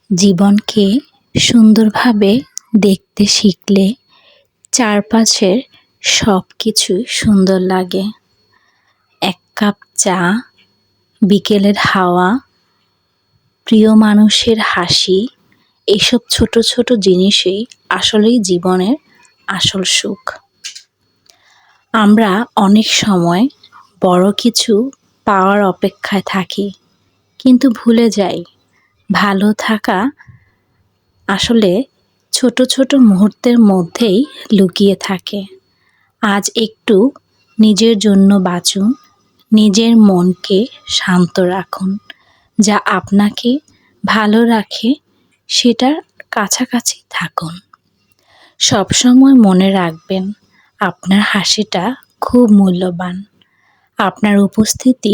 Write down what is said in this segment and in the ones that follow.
জীবনকে সুন্দরভাবে দেখতে শিখলে চারপাশের সব কিছুই সুন্দর লাগে। এক কাপ চা, বিকেলের হাওয়া, প্রিয় মানুষের হাসি, এসব ছোট ছোট জিনিসই আসলেই জীবনের আসল সুখ। আমরা অনেক সময় বড় কিছু পাওয়ার অপেক্ষায় থাকি, কিন্তু ভুলে যাই ভালো থাকা আসলে ছোট ছোট মুহূর্তের মধ্যেই লুকিয়ে থাকে। আজ একটু নিজের জন্য বাঁচুন, নিজের মনকে শান্ত রাখুন। যা আপনাকে ভালো রাখে সেটার কাছাকাছি থাকুন। সবসময় মনে রাখবেন, আপনার হাসিটা খুব মূল্যবান। আপনার উপস্থিতি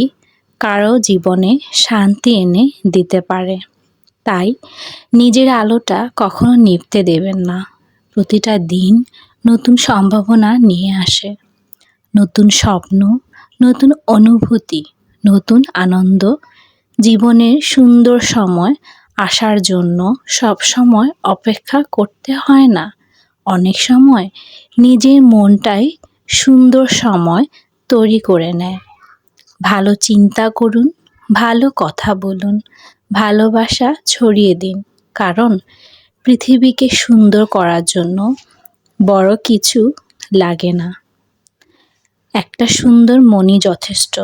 কারো জীবনে শান্তি এনে দিতে পারে। তাই নিজের আলোটা কখনো নিভতে দেবেন না। প্রতিটা দিন নতুন সম্ভাবনা নিয়ে আসে, নতুন স্বপ্ন, নতুন অনুভূতি, নতুন আনন্দ। জীবনের সুন্দর সময় আসার জন্য সব সময় অপেক্ষা করতে হয় না। অনেক সময় নিজের মনটাই সুন্দর সময় তৈরি করে নেয়। ভালো চিন্তা করুন, ভালো কথা বলুন, ভালোবাসা ছড়িয়ে দিন। কারণ পৃথিবীকে সুন্দর করার জন্য বড় কিছু লাগে না, একটা সুন্দর মনই যথেষ্ট।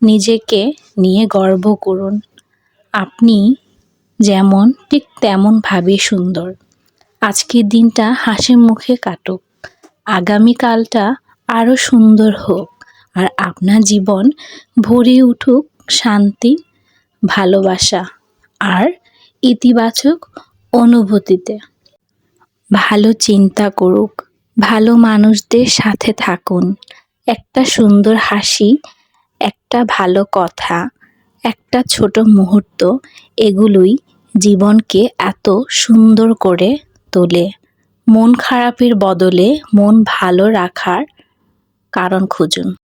নিজেকে নিয়ে গর্ব করুন। আপনি যেমন ঠিক তেমনভাবেই সুন্দর। আজকের দিনটা হাসি মুখে কাটুক, আগামীকালটা আরও সুন্দর হোক, আর আপনার জীবন ভরে উঠুক শান্তি, ভালোবাসা আর ইতিবাচক অনুভূতিতে। ভালো চিন্তা করুক, ভালো মানুষদের সাথে থাকুন। একটা সুন্দর হাসি, একটা ভালো কথা, একটা ছোট মুহূর্ত, এগুলোই জীবনকে এত সুন্দর করে তোলে। মন খারাপের বদলে মন ভালো রাখার কারণ খুঁজুন।